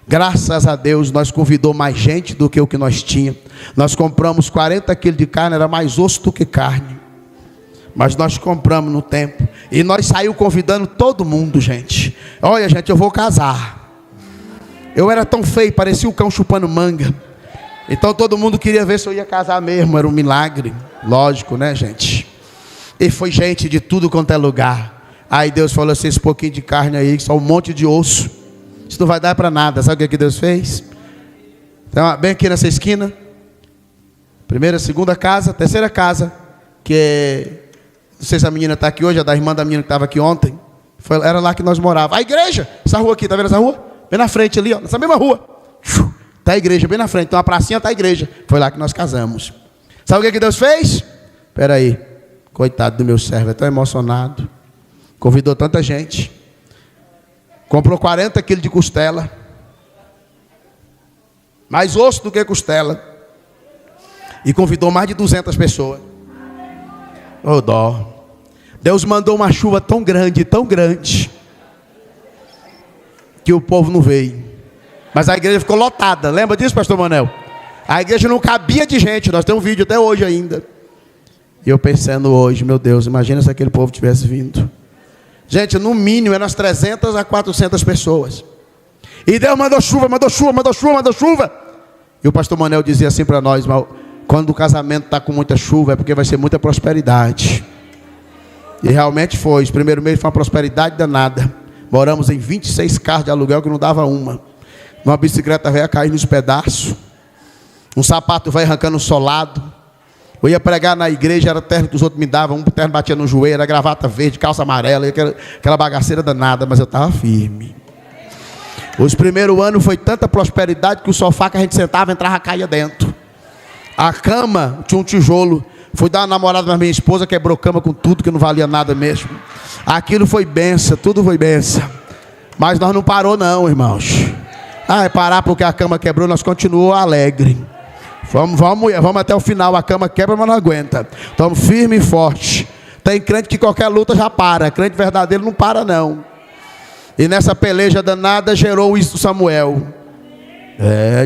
Graças a Deus, nós convidou mais gente do que o que nós tínhamos. Nós compramos 40 quilos de carne, era mais osso do que carne. Mas nós compramos no tempo. E nós saímos convidando todo mundo, gente. Olha, gente, eu vou casar. Eu era tão feio, parecia o cão chupando manga. Então todo mundo queria ver se eu ia casar mesmo. Era um milagre. Lógico, né, gente? E foi gente de tudo quanto é lugar. Aí Deus falou assim: esse pouquinho de carne aí, só um monte de osso, isso não vai dar para nada. Sabe o que Deus fez? Então, bem aqui nessa esquina, primeira, segunda casa, terceira casa, que não sei se a menina está aqui hoje, é da irmã da menina que estava aqui ontem. Era lá que nós morávamos. A igreja, essa rua aqui, está vendo essa rua? Bem na frente ali, ó, nessa mesma rua. Está a igreja bem na frente, então a pracinha está a igreja. Foi lá que nós casamos. Sabe o que Deus fez? Espera aí, coitado do meu servo, é tão emocionado. Convidou tanta gente. Comprou 40 quilos de costela. Mais osso do que costela. E convidou mais de 200 pessoas. Oh, dó. Deus mandou uma chuva tão grande, que o povo não veio. Mas a igreja ficou lotada. Lembra disso, pastor Manel? A igreja não cabia de gente. Nós temos um vídeo até hoje ainda. E eu pensando hoje, meu Deus, imagina se aquele povo tivesse vindo. Gente, no mínimo eram umas 300 a 400 pessoas. E Deus mandou chuva. E o pastor Manel dizia assim para nós: quando o casamento está com muita chuva, é porque vai ser muita prosperidade. E realmente foi. Os primeiros meses foi uma prosperidade danada. Moramos em 26 carros de aluguel que não dava uma. Uma bicicleta velha cair nos pedaços. Um sapato velho arrancando solado. Eu ia pregar na igreja, era terno que os outros me davam. Um terno batia no joelho, era gravata verde, calça amarela, aquela bagaceira danada, mas eu estava firme. Os primeiros anos foi tanta prosperidade que o sofá que a gente sentava, entrava, caía dentro. A cama tinha um tijolo. Fui dar uma namorada na minha esposa, quebrou cama com tudo, que não valia nada mesmo. Aquilo foi benção, tudo foi benção. Mas nós não parou não, irmãos. É parar porque a cama quebrou, nós continuamos alegre. Vamos até o final. A cama quebra, mas não aguenta. Estamos firme e forte. Tem crente que qualquer luta já para. Crente verdadeiro não para não. E nessa peleja danada gerou isso Samuel.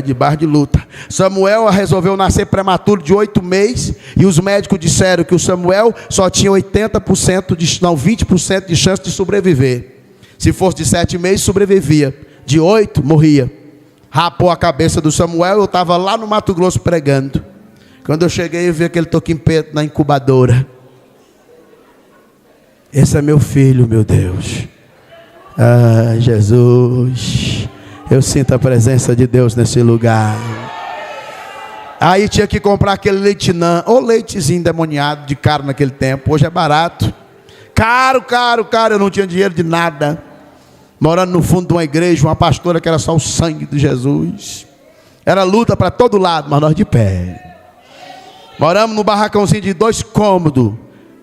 Debaixo de luta. Samuel resolveu nascer prematuro de 8 meses. E os médicos disseram que o Samuel só tinha 20% de chance de sobreviver. Se fosse de 7 meses, sobrevivia. De 8, morria. Rapou a cabeça do Samuel. Eu estava lá no Mato Grosso pregando. Quando eu cheguei, eu vi aquele toquinho preto na incubadora. Esse é meu filho, meu Deus. Jesus. Eu sinto a presença de Deus nesse lugar. Aí tinha que comprar aquele leitinã, ou leitezinho endemoniado de caro naquele tempo. Hoje é barato. Caro. Eu não tinha dinheiro de nada. Morando no fundo de uma igreja, uma pastora que era só o sangue de Jesus. Era luta para todo lado, mas nós de pé. Moramos num barracãozinho de 2 cômodos,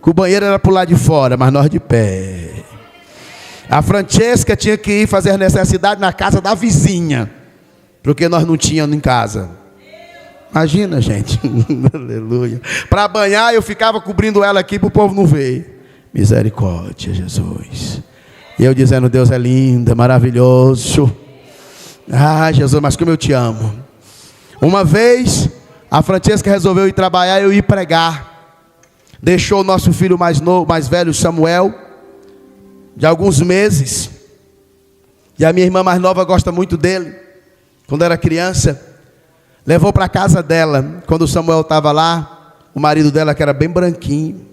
que o banheiro era para o lado de fora, mas nós de pé. A Francesca tinha que ir fazer necessidade na casa da vizinha, porque nós não tínhamos em casa. Imagina, gente. Aleluia. Para banhar, eu ficava cobrindo ela aqui para o povo não ver. Misericórdia, Jesus. E eu dizendo: Deus é lindo, é maravilhoso. Jesus, mas como eu te amo. Uma vez, a Francesca resolveu ir trabalhar e eu ir pregar. Deixou o nosso filho mais novo, mais velho, Samuel, de alguns meses. E a minha irmã mais nova gosta muito dele. Quando era criança, levou para a casa dela. Quando o Samuel estava lá, o marido dela, que era bem branquinho,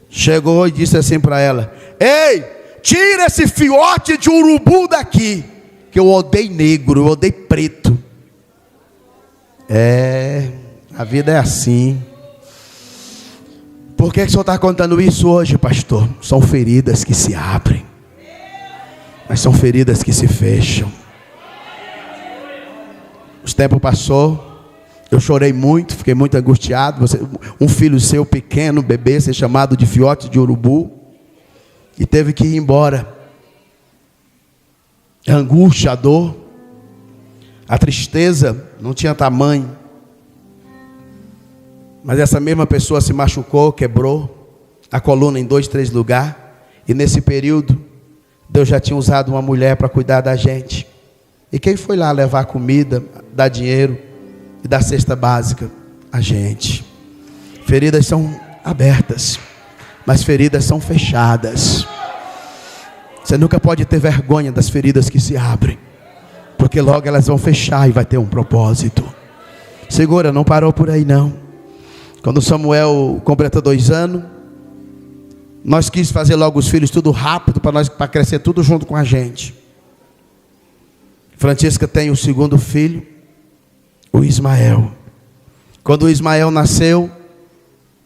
chegou e disse assim para ela: ei, tira esse fiote de urubu daqui, que eu odeio negro, eu odeio preto. A vida é assim. Por que o senhor está contando isso hoje, pastor? São feridas que se abrem, mas são feridas que se fecham. O tempo passou, eu chorei muito, fiquei muito angustiado. Um filho seu pequeno, bebê, ser chamado de fiote de urubu, e teve que ir embora. A angústia, a dor, a tristeza não tinha tamanho. Mas essa mesma pessoa se machucou, quebrou a coluna em 2, 3 lugares. E nesse período, Deus já tinha usado uma mulher para cuidar da gente. E quem foi lá levar comida, dar dinheiro e dar cesta básica? A gente. Feridas são abertas, mas feridas são fechadas. Você nunca pode ter vergonha das feridas que se abrem, porque logo elas vão fechar e vai ter um propósito. Segura, não parou por aí não. Quando Samuel completa 2 anos, nós quis fazer logo os filhos tudo rápido, para crescer tudo junto com a gente. Francisca tem o segundo filho, o Ismael. Quando o Ismael nasceu,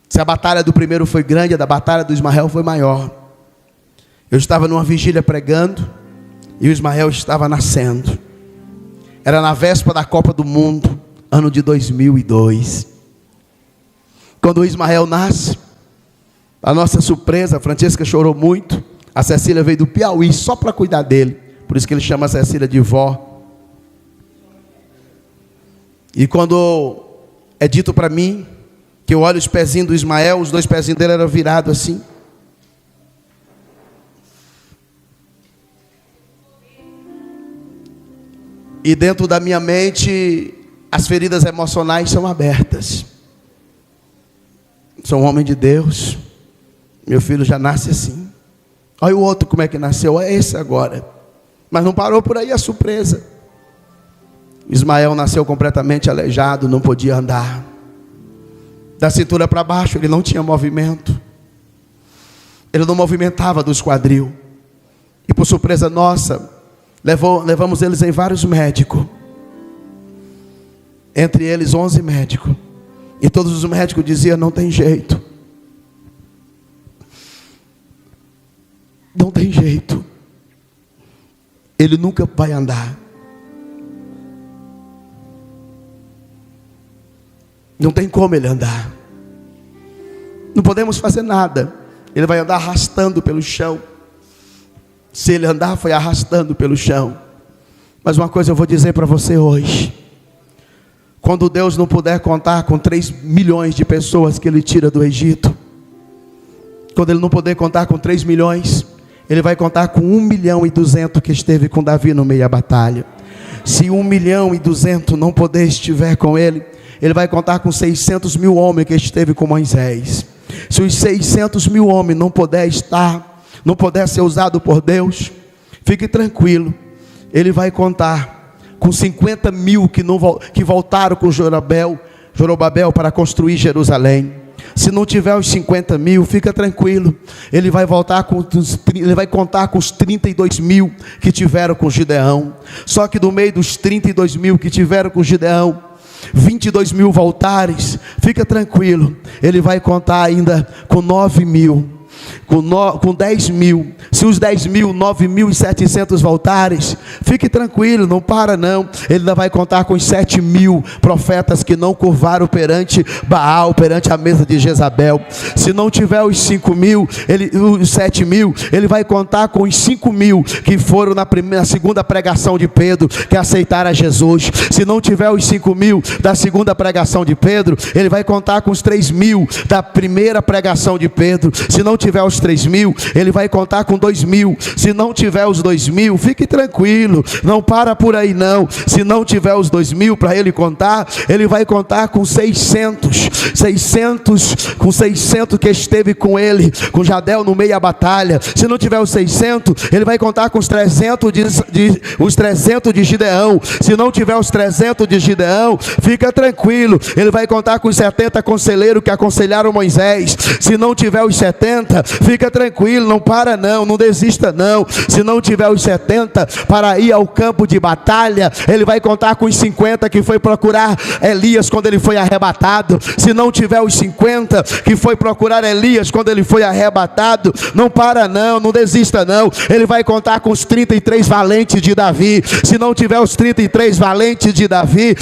se a batalha do primeiro foi grande, a da batalha do Ismael foi maior. Eu estava numa vigília pregando, e o Ismael estava nascendo. Era na véspera da Copa do Mundo, ano de 2002. Quando o Ismael nasce, a nossa surpresa, a Francisca chorou muito. A Cecília veio do Piauí só para cuidar dele. Por isso que ele chama a Cecília de vó. E quando é dito para mim que eu olho os pezinhos do Ismael, os 2 pezinhos dele eram virados assim. E dentro da minha mente, as feridas emocionais são abertas. Sou um homem de Deus. Meu filho já nasce assim. Olha o outro como é que nasceu. É esse agora. Mas não parou por aí a surpresa. Ismael nasceu completamente aleijado, não podia andar. Da cintura para baixo ele não tinha movimento. Ele não movimentava dos quadril. E por surpresa nossa, levamos eles em vários médicos. Entre eles 11 médicos. E todos os médicos diziam, não tem jeito. Não tem jeito. Ele nunca vai andar. Não tem como ele andar. Não podemos fazer nada. Ele vai andar arrastando pelo chão. Se ele andar, foi arrastando pelo chão. Mas uma coisa eu vou dizer para você hoje. Quando Deus não puder contar com 3 milhões de pessoas que Ele tira do Egito, quando Ele não puder contar com 3 milhões, Ele vai contar com 1.200.000 que esteve com Davi no meio da batalha. Se 1.200.000 não poder estiver com Ele, Ele vai contar com 600.000 homens que esteve com Moisés. Se os 600.000 homens não puder estar, não puder ser usado por Deus, fique tranquilo, Ele vai contar com 50.000 que voltaram com Zorobabel para construir Jerusalém. Se não tiver os 50.000, fica tranquilo, Ele vai contar com os 32.000 que tiveram com Gideão. Só que do meio dos 32.000 que tiveram com Gideão, 22.000 voltares, fica tranquilo, Ele vai contar ainda com 9.000. Com 10.000, se os 10.000, 9.700 voltares, fique tranquilo, não para não, Ele ainda vai contar com os 7.000 profetas que não curvaram perante Baal, perante a mesa de Jezabel. Se não tiver os 5.000, os 7.000, Ele vai contar com os 5.000 que foram na segunda pregação de Pedro, que aceitaram a Jesus. Se não tiver os 5.000 da segunda pregação de Pedro, Ele vai contar com os 3.000 da primeira pregação de Pedro. Se não tiver os 3.000, Ele vai contar com 2.000. Se não tiver os 2.000, fique tranquilo, não para por aí não. Se não tiver os 2.000 para Ele contar, Ele vai contar com 600 que esteve com Ele, com Jadel no meio da batalha. Se não tiver os 600, Ele vai contar com os 300 de Gideão. Se não tiver os 300 de Gideão, fica tranquilo, Ele vai contar com os 70 conselheiros que aconselharam Moisés. Se não tiver os 70, fica tranquilo, não para não, não desista não. Se não tiver os 70 para ir ao campo de batalha, Ele vai contar com os 50 que foi procurar Elias quando ele foi arrebatado. Se não tiver os 50 que foi procurar Elias quando ele foi arrebatado, não para não, não desista não. Ele vai contar com os 33 valentes de Davi. Se não tiver os 33 valentes de Davi,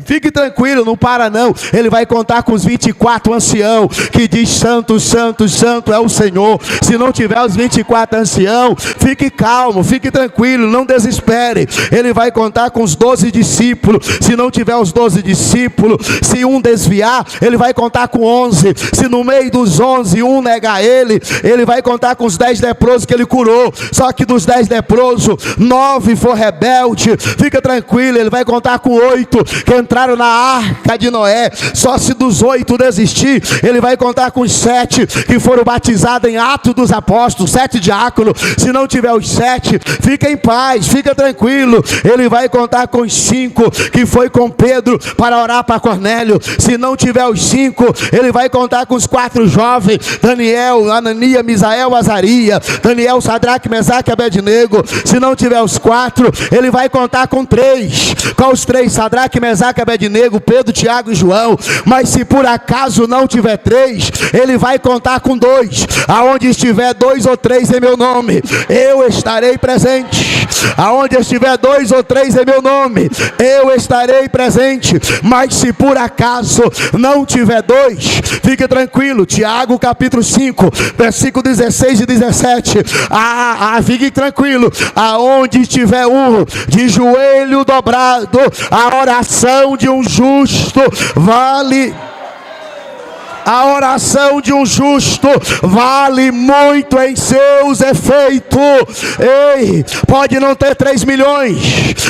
Fique tranquilo, não para não. Ele vai contar com os 24 anciãos, que diz santo, santo, santo é o Senhor. Se não tiver os 24 anciãos, fique calmo, fique tranquilo, não desespere. Ele vai contar com os 12 discípulos. Se não tiver os 12 discípulos, se um desviar, ele vai contar com 11. Se no meio dos 11 um negar ele, ele vai contar com os 10 leprosos que ele curou. Só que dos 10 leprosos, 9 foram rebeldes. Fica tranquilo, ele vai contar com 8 que entraram na arca de Noé. Só se dos 8 desistir, ele vai contar com os 7 que foram batizados em Atos dos Apóstolos, 7 diáconos. Se não tiver os 7, fica em paz, fica tranquilo. Ele vai contar com os 5 que foi com Pedro para orar para Cornélio. Se não tiver os 5, ele vai contar com os 4 jovens: Daniel, Ananias, Misael, Azarias. Daniel, Sadraque, Mesaque e Abednego. Se não tiver os 4, ele vai contar com 3. Qual os 3? Sadraque, Mesaque, Abednego, Pedro, Tiago e João. Mas se por acaso não tiver 3, ele vai contar com 2. Aonde estiver 2 ou 3 em meu nome, eu estarei presente. Aonde estiver 2 ou 3 em meu nome, eu estarei presente. Mas se por acaso não tiver 2, fique tranquilo. Tiago capítulo 5, versículo 16 e 17. Fique tranquilo. Aonde estiver um de joelho dobrado, a oração de um justo vale. A oração de um justo vale muito em seus efeitos. Ei, pode não ter 3 milhões,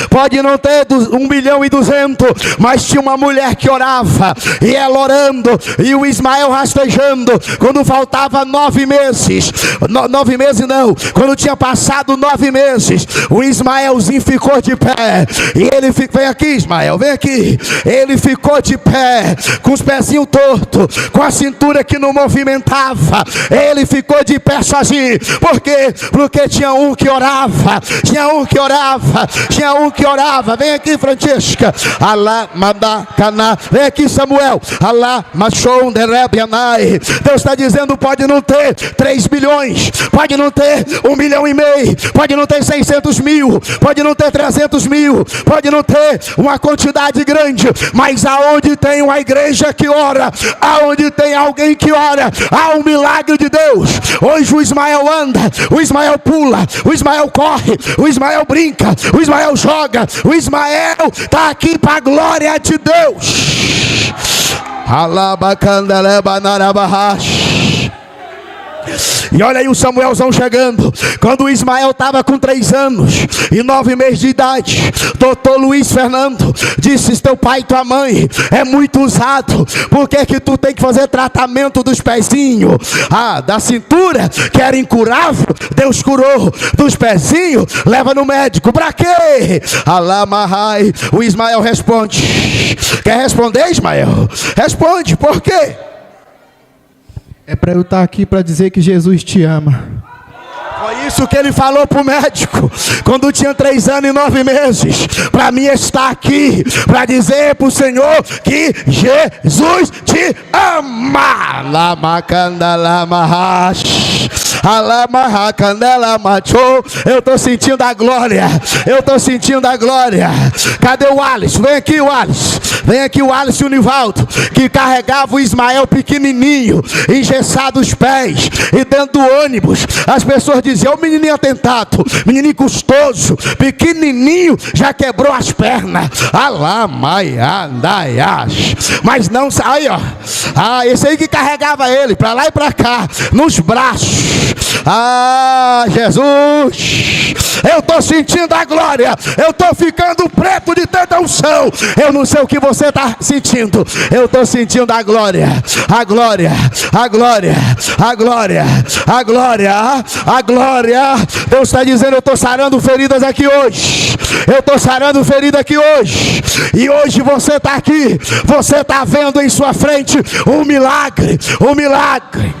pode não ter 1 milhão e 200, mas tinha uma mulher que orava, e ela orando, e o Ismael rastejando, quando faltava 9 meses, 9 meses não, quando tinha passado 9 meses, o Ismaelzinho ficou de pé, e ele vem aqui Ismael, vem aqui, ele ficou de pé, com os pezinhos tortos, com a cintura que não movimentava, ele ficou de pé sozinho. Por quê? Porque tinha um que orava, tinha um que orava, tinha um que orava. Vem aqui Francisca, Alá Madacana, vem aqui Samuel, Alá Machon Derebianai. Deus está dizendo: pode não ter 3 bilhões, pode não ter 1,5 milhão, pode não ter 600 mil, pode não ter 300 mil, pode não ter uma quantidade grande, mas aonde tem uma igreja que ora, aonde tem alguém que ora, há um milagre de Deus. Hoje o Ismael anda, o Ismael pula, o Ismael corre, o Ismael brinca, o Ismael joga, o Ismael está aqui para a glória de Deus. E olha aí o Samuelzão chegando. Quando o Ismael estava com 3 anos e 9 meses de idade, doutor Luiz Fernando disse: teu pai e tua mãe é muito usado, por que tu tem que fazer tratamento dos pezinhos? Da cintura, que era incurável, Deus curou. Dos pezinhos, leva no médico. Pra quê? Alamahai. O Ismael responde. Quer responder, Ismael? Responde, por quê? É para eu estar aqui para dizer que Jesus te ama. Foi isso que ele falou para o médico quando tinha 3 anos e 9 meses. Para mim estar aqui para dizer para o Senhor que Jesus te ama. Eu estou sentindo a glória. Eu estou sentindo a glória. Cadê o Alisson? Vem aqui o Alisson. Vem aqui o Alisson e o Nivaldo, que carregava o Ismael pequenininho, engessado os pés, e dentro do ônibus as pessoas diziam: o menininho atentado, menininho custoso, pequenininho, já quebrou as pernas. Mas não, aí ó, esse aí que carregava ele para lá e para cá, nos braços. Jesus, eu estou sentindo a glória, eu estou ficando preto de tanta unção. Eu não sei o que você está sentindo, eu estou sentindo a glória, a glória, a glória, a glória, a glória, a glória. Deus está dizendo: eu estou sarando feridas aqui hoje, eu estou sarando ferida aqui hoje. E hoje você está aqui, você está vendo em sua frente um milagre, um milagre.